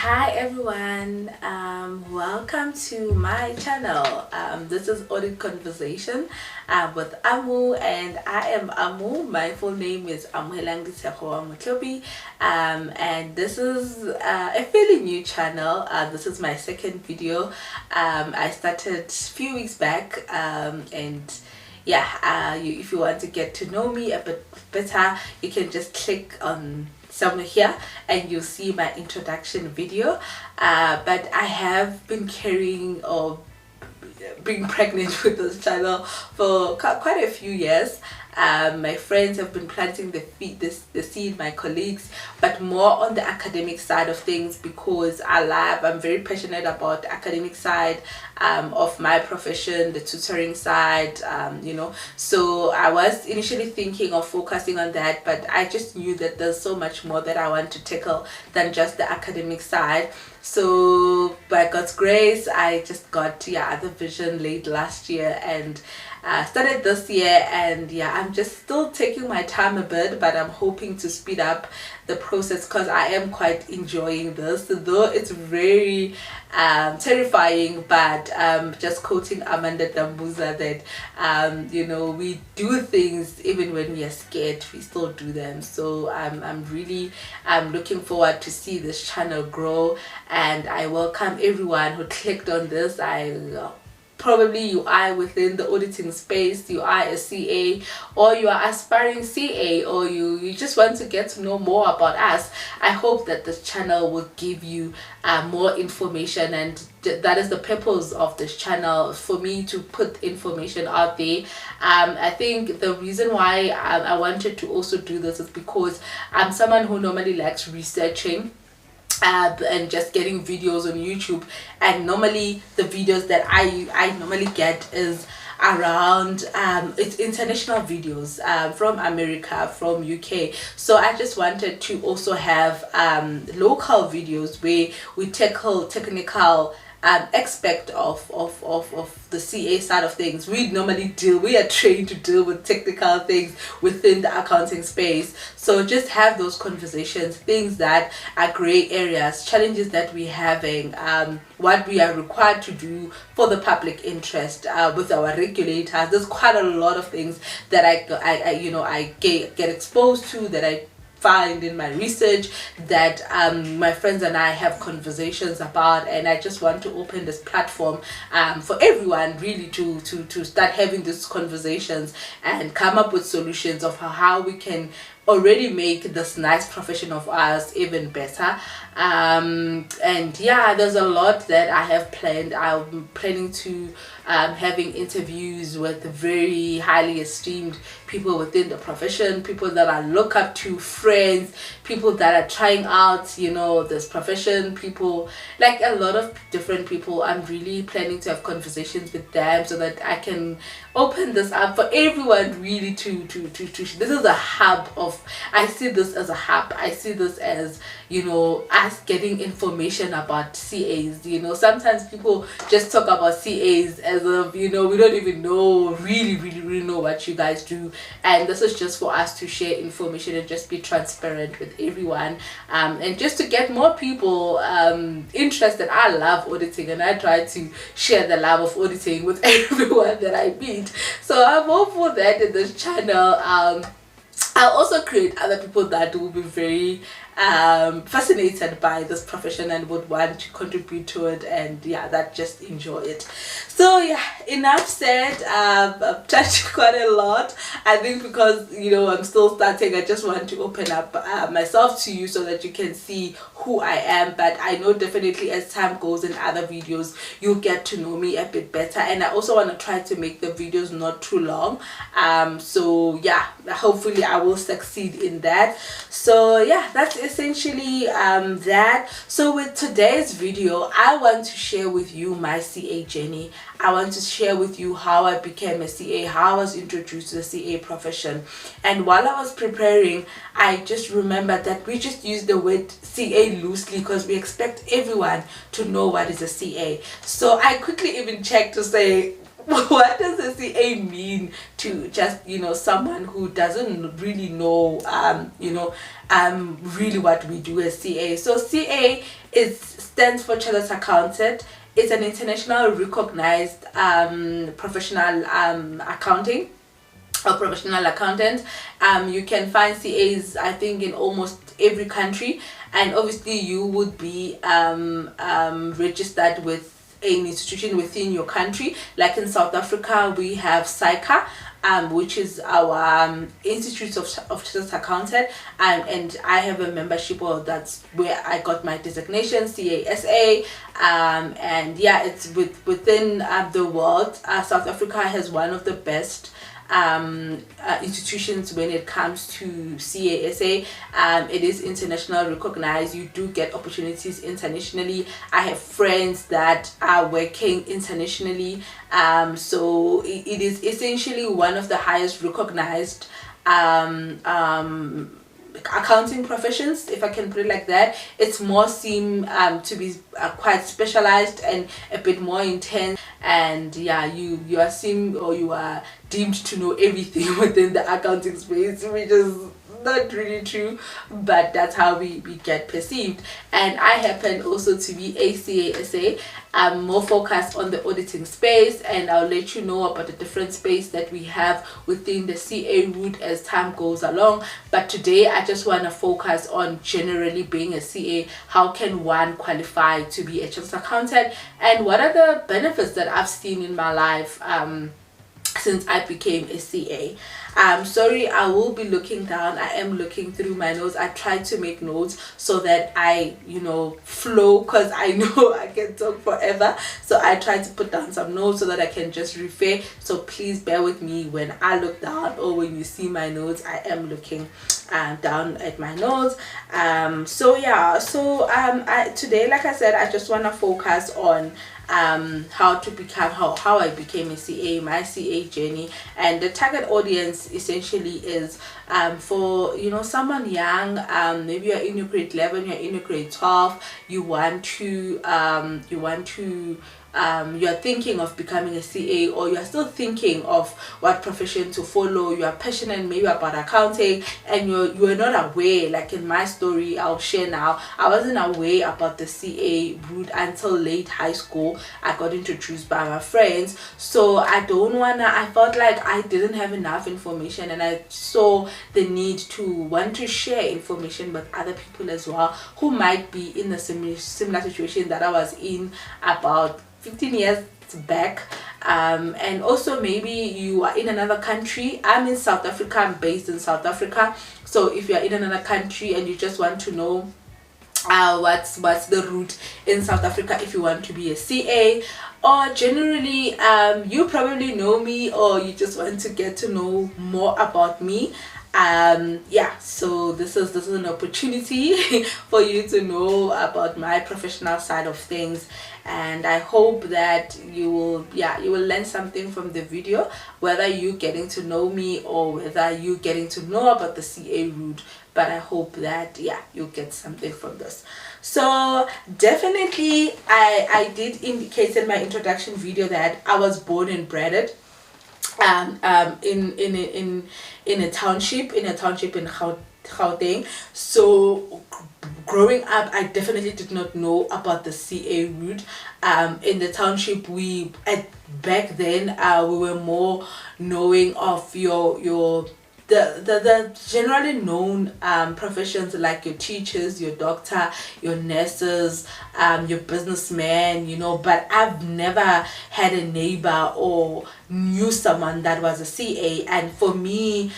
Hi everyone, welcome to my channel. This is Audit Conversation with Amu, and I am Amu. My full name is Amuhelangitsekoamutlobi, and this is a fairly new channel. This is my second video. I started a few weeks back, and yeah, if you want to get to know me a bit better, you can just click on somewhere here and you'll see my introduction video. But I have been carrying or being pregnant with this channel for quite a few years. My friends have been planting the seed, my colleagues, but more on the academic side of things, because I'm very passionate about the academic side of my profession, the tutoring side, so I was initially thinking of focusing on that, but I just knew that there's so much more that I want to tackle than just the academic side. So by God's grace, I just got the vision late last year and started this year, and I'm just still taking my time a bit, but I'm hoping to speed up the process because I am quite enjoying this, though it's very terrifying. But just quoting Amanda Dambuza that we do things even when we are scared, we still do them. So I'm really looking forward to see this channel grow, and I welcome everyone who clicked on this. Probably you are within the auditing space, you are a CA, or you are aspiring CA, or you just want to get to know more about us. I hope that this channel will give you more information, and that is the purpose of this channel, for me to put information out there. I think the reason why I wanted to also do this is because I'm someone who normally likes researching and just getting videos on YouTube, and normally the videos that I normally get is around it's international videos from America, from UK. So I just wanted to also have local videos where we tackle technical aspect of the CA side of things. We are trained to deal with technical things within the accounting space. So just have those conversations, things that are gray areas, challenges that we're having, what we are required to do for the public interest with our regulators. There's quite a lot of things that I get exposed to, that I find in my research, that my friends and I have conversations about, and I just want to open this platform for everyone really to start having these conversations and come up with solutions of how we can already make this nice profession of ours even better. And there's a lot that I have planned. I'm planning to having interviews with very highly esteemed people within the profession, people that I look up to, friends, people that are trying out this profession, people like a lot of different people. I'm really planning to have conversations with them so that I can open this up for everyone really to this is a hub of, I see this as a hub. I see this as us getting information about CAs. Sometimes people just talk about CAs as of we don't even know really know what you guys do, and this is just for us to share information and just be transparent with everyone, and just to get more people interested. I love auditing, and I try to share the love of auditing with everyone that I meet. So I'm hopeful that in this channel I'll also create other people that will be very fascinated by this profession and would want to contribute to it, and that just enjoy it. So enough said. I've touched quite a lot, I think, because I'm still starting. I just want to open up myself to you so that you can see who I am, but I know definitely as time goes in other videos you'll get to know me a bit better, and I also want to try to make the videos not too long. So hopefully I will succeed in that. So that's essentially that. So with today's video, I want to share with you my CA journey. I want to share with you how I became a CA, how I was introduced to the CA profession. And while I was preparing, I just remembered that we just use the word CA loosely because we expect everyone to know what is a CA. So I quickly even checked to say, what does a CA mean to just someone who doesn't really know really what we do as CA. So CA is stands for Chartered Accountant. It's an international recognized professional accounting or professional accountant. You can find CAs, I think, in almost every country, and obviously you would be registered with an institution within your country. Like in South Africa, we have SAICA, which is our Institute of Chartered Accountant, and I have a membership, or that's where I got my designation, CASA. And yeah, it's within the world. South Africa has one of the best institutions when it comes to CASA. It is international recognized. You do get opportunities internationally. I have friends that are working internationally, so it is essentially one of the highest recognized accounting professions, if I can put it like that. It's more seem to be quite specialized and a bit more intense, and yeah, you are seen, or you are deemed to know everything within the accounting space, which is not really true, but that's how we get perceived. And I happen also to be a CASA. I'm more focused on the auditing space, and I'll let you know about the different space that we have within the CA route as time goes along. But today I just want to focus on generally being a CA. How can one qualify to be a chartered accountant, and what are the benefits that I've seen in my life since I became a CA. Sorry, I will be looking down. I am looking through my notes. I try to make notes so that I, flow, because I know I can talk forever. So I try to put down some notes so that I can just refer. So please bear with me when I look down, or when you see my notes, I am looking down at my notes. Today, like I said, I just want to focus on how I became a CA, my CA journey. And the target audience essentially is for someone young, maybe you're in your grade 11, you're in your grade 12, you're thinking of becoming a CA, or you're still thinking of what profession to follow. You are passionate maybe about accounting, and you are not aware. Like in my story I'll share now, I wasn't aware about the CA route until late high school. I got introduced by my friends, so I felt like I didn't have enough information, and I saw the need to want to share information with other people as well, who might be in the similar situation that I was in about 15 years back. And also maybe you are in another country. I'm in South Africa, I'm based in South Africa. So if you're in another country and you just want to know what's the route in South Africa if you want to be a CA, or generally you probably know me, or you just want to get to know more about me, so this is an opportunity for you to know about my professional side of things. And I hope that you will learn something from the video, whether you getting to know me or whether you getting to know about the CA route. But I hope that you'll get something from this. So definitely I did indicate in my introduction video that I was born and bred in a township in Gauteng. So growing up, I definitely did not know about the CA route. In the township, back then we were more knowing of the generally known professions, like your teachers, your doctor, your nurses, your businessman, but I've never had a neighbor or knew someone that was a CA. And for me,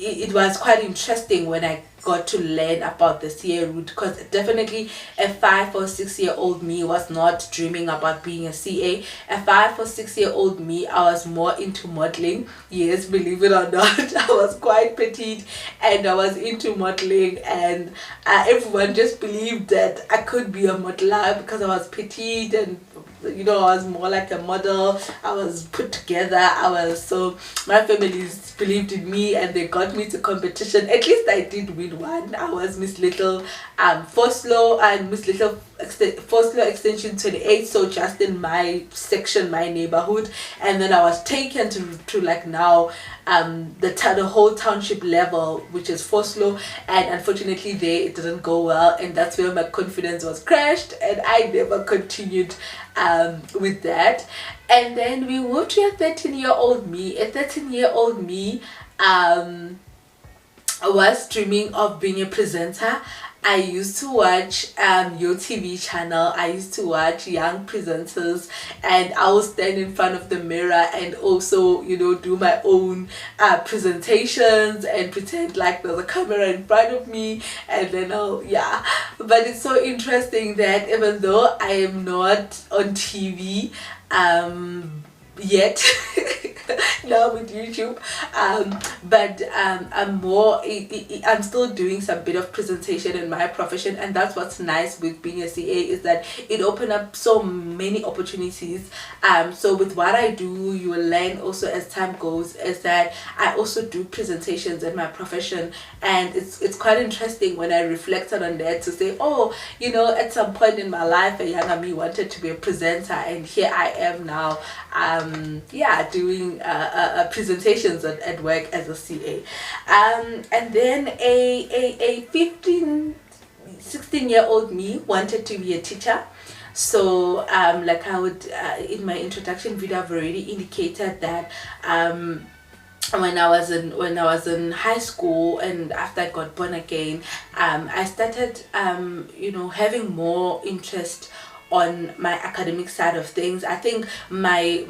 it was quite interesting when I got to learn about the CA route, because definitely a 5 or 6 year old me was not dreaming about being a CA. A 5 or 6 year old me, I was more into modeling. Yes, believe it or not, I was quite petite and I was into modeling, and everyone just believed that I could be a modeler because I was petite, and I was more like a model. I was put together. So my family believed in me, and they got me to competition. At least I did win one. I was Miss Little Foslo and Miss Little extension 28, so just in my section, my neighborhood. And then I was taken to like now the whole township level, which is Foslo, and unfortunately there it didn't go well, and that's where my confidence was crashed, and I never continued with that. And then we moved to a 13-year-old me. A 13-year-old me was dreaming of being a presenter. I used to watch your TV channel. I used to watch young presenters, and I would stand in front of the mirror and also, you know, do my own presentations and pretend like there's a camera in front of me, and then yeah. But it's so interesting that even though I am not on TV yet now with YouTube, but I'm still doing some bit of presentation in my profession, and that's what's nice with being a CA, is that it opened up so many opportunities. So with what I do, you will learn also as time goes, is that I also do presentations in my profession, and it's quite interesting when I reflected on that to say, oh, you know, at some point in my life a younger me wanted to be a presenter, and here I am now yeah, doing presentations at work as a CA. And then a 16-year-old me wanted to be a teacher. So like I would in my introduction video, I've already indicated that when I was in high school, and after I got born again, I started you know, having more interest on my academic side of things. I think my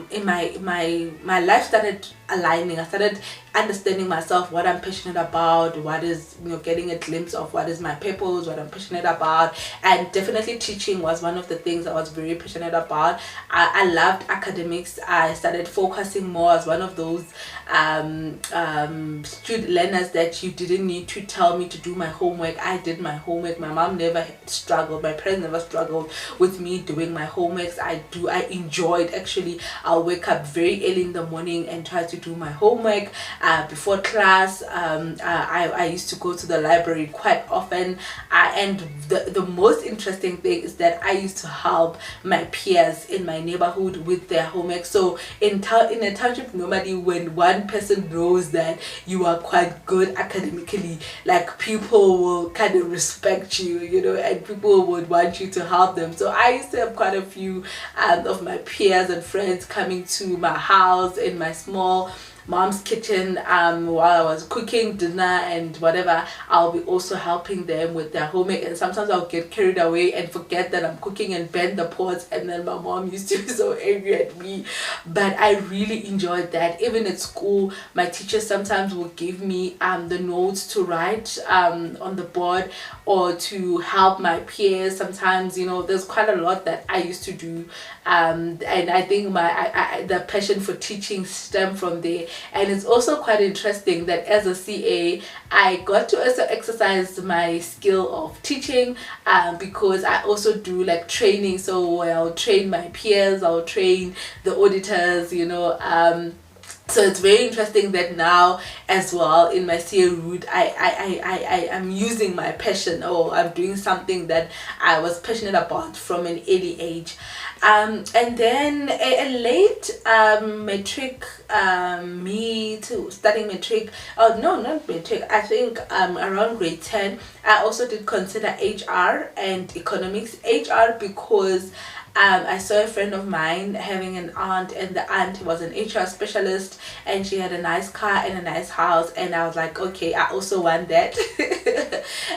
life started aligning. I started understanding myself, what I'm passionate about, what is, you know, getting a glimpse of what is my purpose, what I'm passionate about. And definitely teaching was one of the things I was very passionate about. I loved academics. I started focusing more as one of those student learners that you didn't need to tell me to do my homework. I did my homework. My mom never struggled, my parents never struggled with me doing my homeworks. I enjoyed, actually. I'll wake up very early in the morning and try to do my homework before class. I used to go to the library quite often, and the most interesting thing is that I used to help my peers in my neighborhood with their homework. So in a township, normally when one person knows that you are quite good academically, like people will kind of respect you, you know, and people would want you to help them. So I used to have quite a few of my peers and friends coming to my house in my small mom's kitchen while I was cooking dinner and whatever. I'll be also helping them with their homework, and sometimes I'll get carried away and forget that I'm cooking and bend the pots, and then my mom used to be so angry at me. But I really enjoyed that. Even at school, my teachers sometimes will give me the notes to write on the board, or to help my peers. Sometimes, you know, there's quite a lot that I used to do, and I think the passion for teaching stemmed from there. And it's also quite interesting that as a CA, I got to also exercise my skill of teaching, because I also do like training. So I'll train my peers, I'll train the auditors, you know. So it's very interesting that now as well in my CA route, I am using my passion, or I'm doing something that I was passionate about from an early age. And then a late matric, me to studying matric, oh no, not matric, I think around grade 10, I also did consider HR and economics. HR because I saw a friend of mine having an aunt, and the aunt was an HR specialist, and she had a nice car and a nice house, and I was like, okay, I also want that.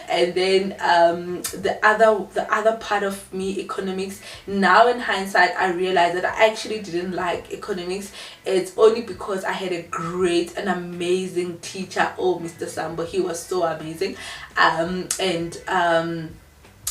And then the other part of me, economics, now in hindsight I realized that I actually didn't like economics. It's only because I had an amazing teacher. Oh, Mr. Sambo, he was so amazing.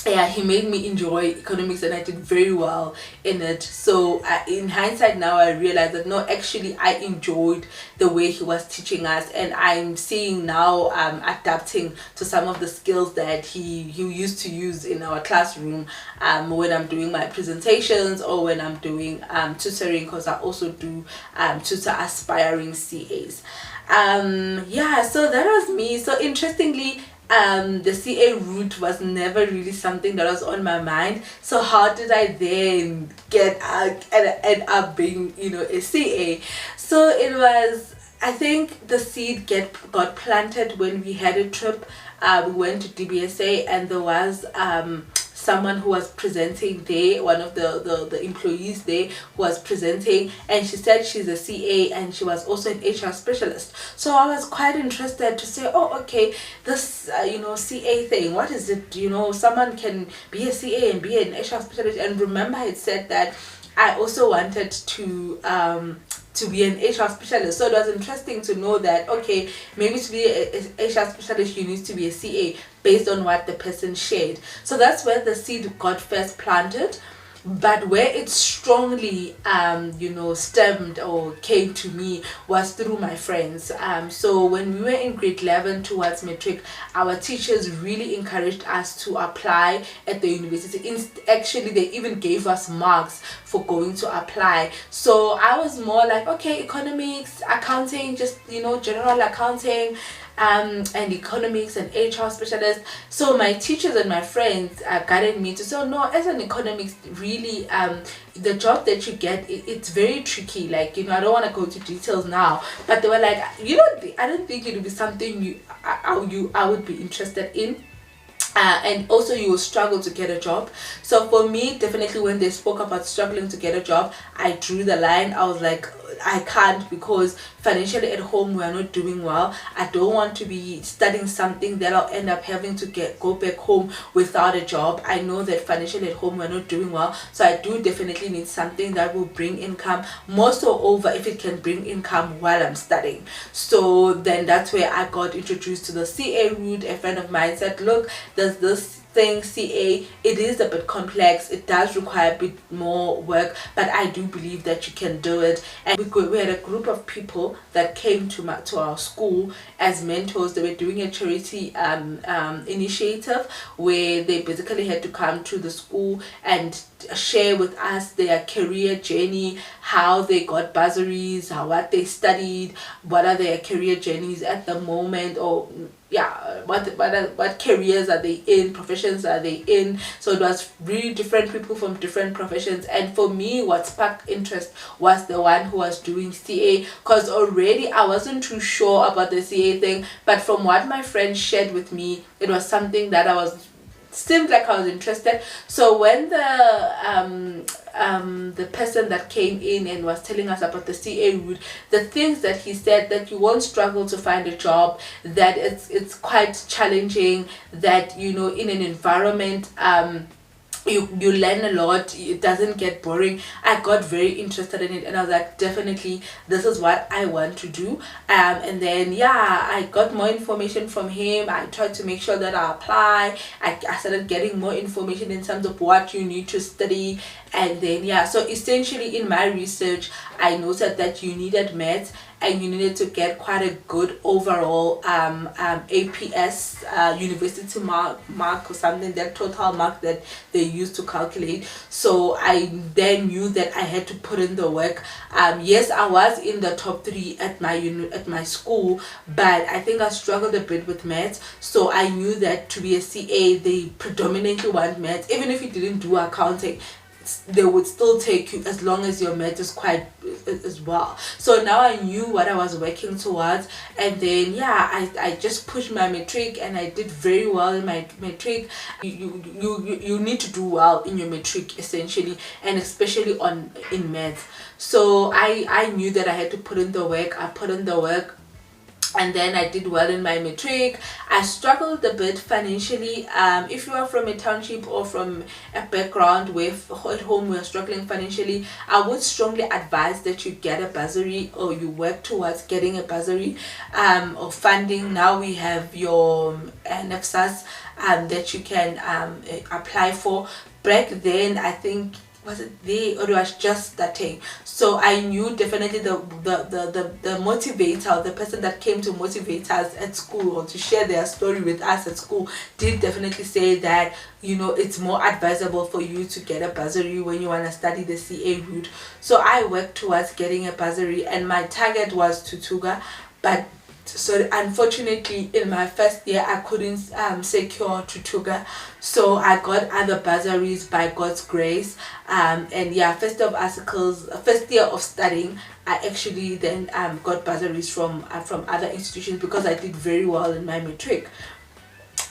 Yeah, he made me enjoy economics, and I did very well in it. So in hindsight now, I realized that no, actually I enjoyed the way he was teaching us, and I'm seeing now adapting to some of the skills that he used to use in our classroom when I'm doing my presentations, or when I'm doing tutoring, because I also do tutor aspiring CAs. Yeah, so that was me. So interestingly, the CA route was never really something that was on my mind. So how did I then get and end up being, you know, a CA? So it was, I think the seed got planted when we had a trip. We went to DBSA, and there was someone who was presenting there, one of the employees there who was presenting, and she said she's a CA and she was also an HR specialist. So I was quite interested to say, oh, okay, this you know, CA thing, what is it? You know, someone can be a CA and be an HR specialist. And remember, I said that I also wanted to be an HR specialist. So it was interesting to know that, okay, maybe to be a HR specialist you need to be a CA, based on what the person shared. So that's where the seed got first planted. But where it strongly you know, stemmed or came to me was through my friends. So when we were in grade 11 towards matric, our teachers really encouraged us to apply at the university. Actually, they even gave us marks for going to apply. So I was more like, okay, economics, accounting, just, you know, general accounting, and economics and HR specialist. So my teachers and my friends guided me to say, oh, no, as an economics, really the job that you get, it's very tricky. Like, you know, I don't want to go into details now, but they were like, you know, I don't think it would be something I would be interested in. And also you will struggle to get a job. So for me, definitely when they spoke about struggling to get a job, I drew the line. I was like, I can't, because financially at home we are not doing well. I don't want to be studying something that I'll end up having to go back home without a job. I know that financially at home we're not doing well, so I do definitely need something that will bring income, more so over if it can bring income while I'm studying. So then that's where I got introduced to the CA route. A friend of mine said, look, there's this thing, CA, it is a bit complex, it does require a bit more work, but I do believe that you can do it. And we had a group of people that came to our school as mentors. They were doing a charity initiative where they basically had to come to the school and share with us their career journey, how they got bursaries, what they studied, what are their career journeys at the moment, or yeah, what careers are they in, professions are they in. So it was really different people from different professions. And for me, what sparked interest was the one who was doing CA, because already I wasn't too sure about the CA thing, but from what my friend shared with me, it was something that seemed like I was interested. So when the person that came in and was telling us about the CA route, the things that he said, that you won't struggle to find a job, that it's quite challenging, that, you know, in an environment you learn a lot, it doesn't get boring. I got very interested in it, and I was like, definitely this is what I want to do. And then yeah, I got more information from him. I tried to make sure that I apply. I started getting more information in terms of what you need to study. And then yeah, so essentially in my research I noted that you needed maths, and you needed to get quite a good overall APS university mark or something, that total mark that they used to calculate. So I then knew that I had to put in the work. Yes, I was in the top 3 at my school, but I think I struggled a bit with maths. So I knew that to be a CA they predominantly want maths. Even if you didn't do accounting, they would still take you as long as your math is quite as well. So now I knew what I was working towards. And then yeah, I just pushed my matric, and I did very well in my matric. You need to do well in your matric essentially, and especially in math. So I knew that I had to put in the work. I put in the work, and then I did well in my matric. I struggled a bit financially. If you are from a township or from a background where at home we are struggling financially, I would strongly advise that you get a bursary, or you work towards getting a bursary or funding. Now we have your NFSAS that you can apply for. Back then, I think, was it there, or it was just starting? So I knew definitely the motivator, the person that came to motivate us at school or to share their story with us at school, did definitely say that, you know, it's more advisable for you to get a bursary when you want to study the CA route. So I worked towards getting a bursary, and my target was Tutuga, but So unfortunately in my first year I couldn't secure tutuga, so I got other bursaries by God's grace. And yeah, first year of studying, I actually then got bursaries from other institutions because I did very well in my matric.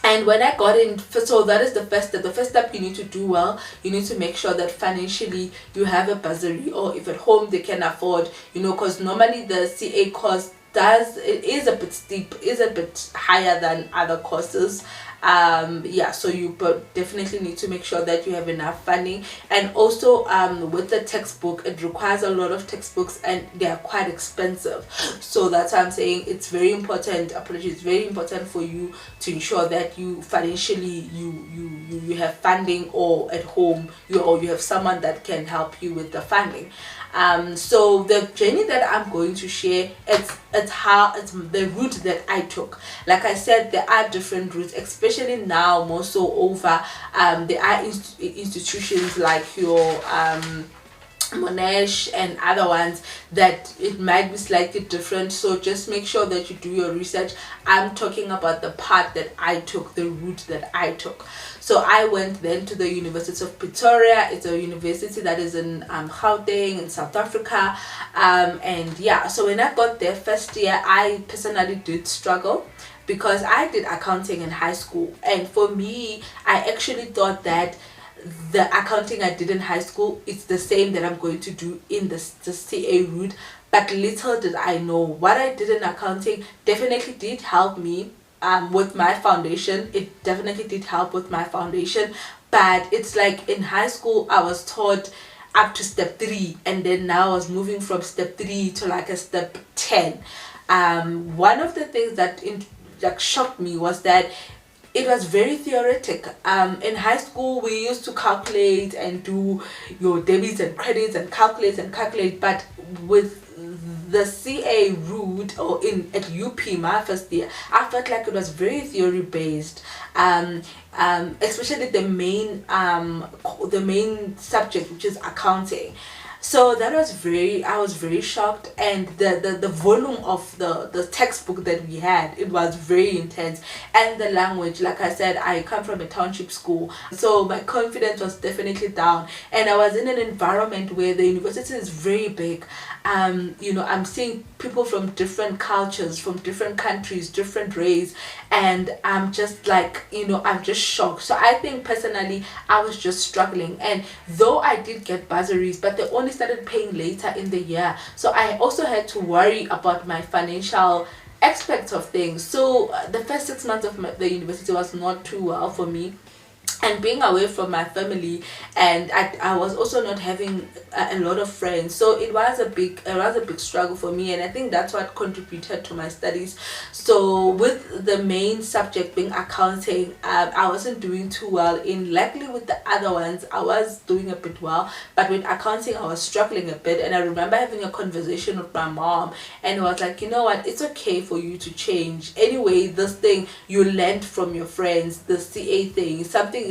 And when I got in, so that is the first step. The first step, you need to do well. You need to make sure that financially you have a bursary, or if at home they can afford, because normally the CA cost it is a bit steep, is a bit higher than other courses. Yeah, so you definitely need to make sure that you have enough funding. And also with the textbook, it requires a lot of textbooks and they are quite expensive, so that's why I'm saying it's very important. It's very important for you to ensure that you financially you have funding, or at home you have someone that can help you with the funding. So the journey that I'm going to share, it's the route that I took. Like I said, there are different routes, especially now more so over there are institutions like your Monash and other ones that it might be slightly different, so just make sure that you do your research. I'm talking about the path that I took, the route that I took. So I went then to the University of Pretoria. It's a university that is in Gauteng in South Africa. And yeah, so when I got there first year, I personally did struggle because I did accounting in high school, and for me, I actually thought that the accounting I did in high school, it's the same that I'm going to do in the CA route. But little did I know, what I did in accounting definitely did help me with my foundation. It definitely did help with my foundation, but it's like in high school I was taught up to step 3, and then now I was moving from step 3 to like a step 10. One of the things that shocked me was that it was very theoretic. In high school we used to calculate and do your debits and credits and calculate, but with the CA route, or at UP my first year, I felt like it was very theory based, especially the main subject, which is accounting. So that was I was very shocked, and the volume of the textbook that we had, it was very intense. And the language, like I said, I come from a township school, so my confidence was definitely down, and I was in an environment where the university is very big. I'm seeing people from different cultures, from different countries, different race, and I'm just like, I'm just shocked. So I think personally I was just struggling, and though I did get bursaries, but they only started paying later in the year, so I also had to worry about my financial aspects of things. So the first 6 months of the university was not too well for me, and being away from my family, and I was also not having a lot of friends, so it was a big struggle for me, and I think that's what contributed to my studies. So with the main subject being accounting, I wasn't doing too well in. Likely with the other ones I was doing a bit well, but with accounting I was struggling a bit. And I remember having a conversation with my mom, and it was like, you know what, it's okay for you to change anyway. This thing you learned from your friends, the CA thing, something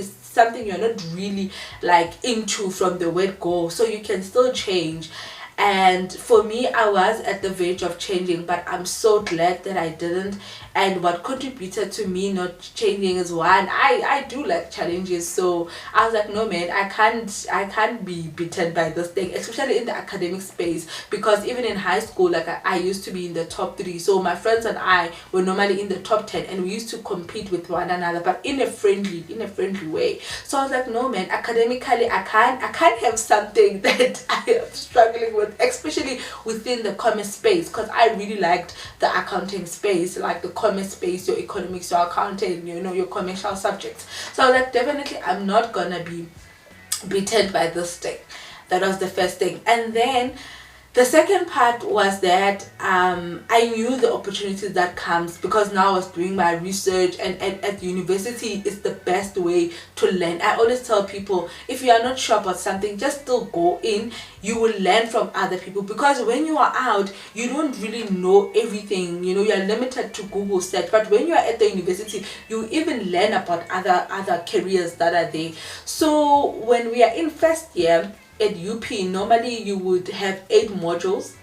you're not really like into from the word go, so you can still change. And for me, I was at the verge of changing, but I'm so glad that I didn't. And what contributed to me not changing is, one, I do like challenges, so I was like, no man, I can't be beaten by this thing, especially in the academic space, because even in high school, like I used to be in the top 3, so my friends and I were normally in the top 10, and we used to compete with one another, but in a friendly way. So I was like, no man, academically I can't have something that I am struggling with, especially within the commerce space, because I really liked the accounting space, like the commerce space, your economics, your accounting, your commercial subjects. So I was like, definitely I'm not gonna be beaten by this thing. That was the first thing. And then the second part was that I knew the opportunities that comes, because now I was doing my research, and at university is the best way to learn. I always tell people, if you are not sure about something, just still go in. You will learn from other people, because when you are out, you don't really know everything. You are limited to Google search, but when you are at the university, you even learn about other careers that are there. So when we are in first year at UP, normally you would have 8 modules,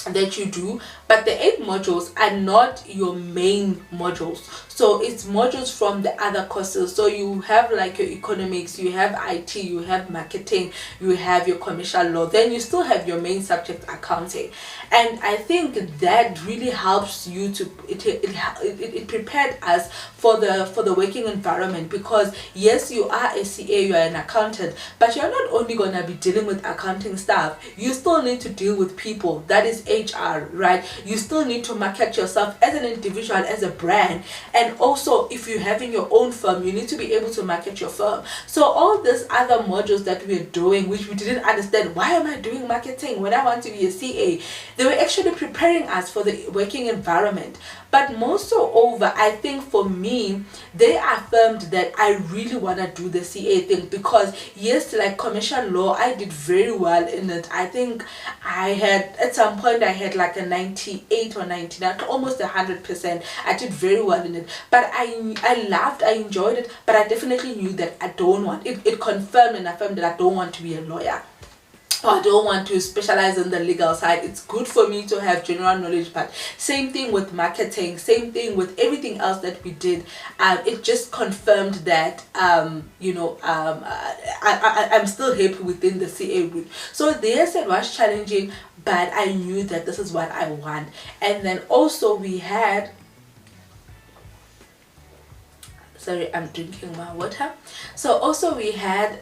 that you do, but the 8 modules are not your main modules. So it's modules from the other courses. So you have like your economics, you have IT, you have marketing, you have your commercial law, then you still have your main subject, accounting. And I think that really helps you to it prepared us for the working environment, because yes, you are a CA, you are an accountant, but you're not only going to be dealing with accounting stuff, you still need to deal with people, that is HR, right? You still need to market yourself as an individual, as a brand, and also if you're having your own firm, you need to be able to market your firm. So all these other modules that we're doing, which we didn't understand, why am I doing marketing when I want to be a CA, they were actually preparing us for the working environment. But most over, I think for me, they affirmed that I really want to do the CA thing, because yes, like commercial law, I did very well in it. I think I had, at some point, I had like a 98 or 99, almost 100%. I did very well in it. But I loved, I enjoyed it, but I definitely knew that I don't want, it confirmed and affirmed that I don't want to be a lawyer. I don't want to specialize in the legal side. It's good for me to have general knowledge, but same thing with marketing, same thing with everything else that we did. It just confirmed that I'm still happy within the CA route. So yes, it was challenging, but I knew that this is what I want. And then also we had, sorry, I'm drinking my water. So also we had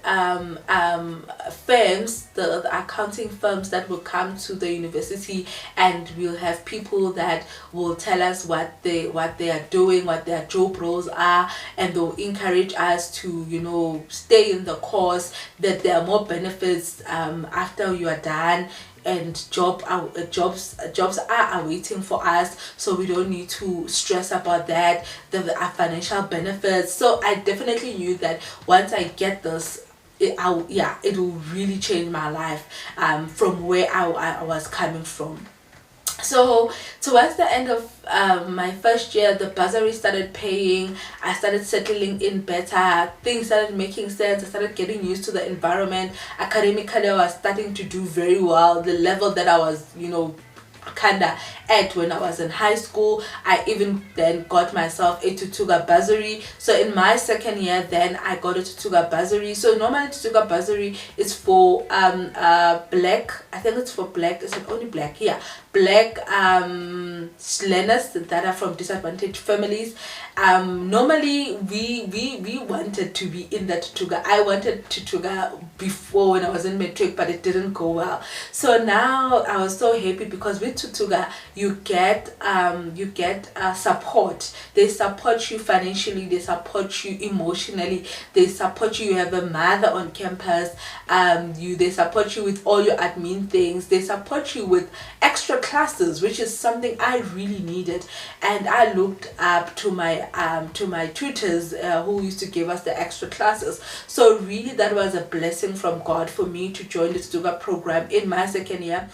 firms, the accounting firms that will come to the university, and we'll have people that will tell us what they are doing, what their job roles are, and they'll encourage us to stay in the course, that there are more benefits after you are done, and jobs are awaiting for us, so we don't need to stress about that, the financial benefits. So I definitely knew that once I get this, it will really change my life from where I was coming from. So towards the end of my first year, the bursary started paying. I started settling in better. Things started making sense. I started getting used to the environment. Academically, I was starting to do very well. The level that I was, kinda at when I was in high school. I even then got myself a Tutuga bursary. So in my second year, then I got a Tutuga bursary. So normally Tutuga bursary is for black, I think it's for black, is it only black? Yeah, black learners that are from disadvantaged families. Normally we wanted to be in that Tutuga. I wanted Tutuga before when I was in matric, but it didn't go well. So now I was so happy, because with Tutuga you get support. They support you financially, they support you emotionally, they support you. You have a mother on campus. They support you with all your admin things. They support you with extra classes, which is something I really needed. And I looked up to my tutors who used to give us the extra classes. So really that was a blessing from God for me to join the Tutuga program in my second year.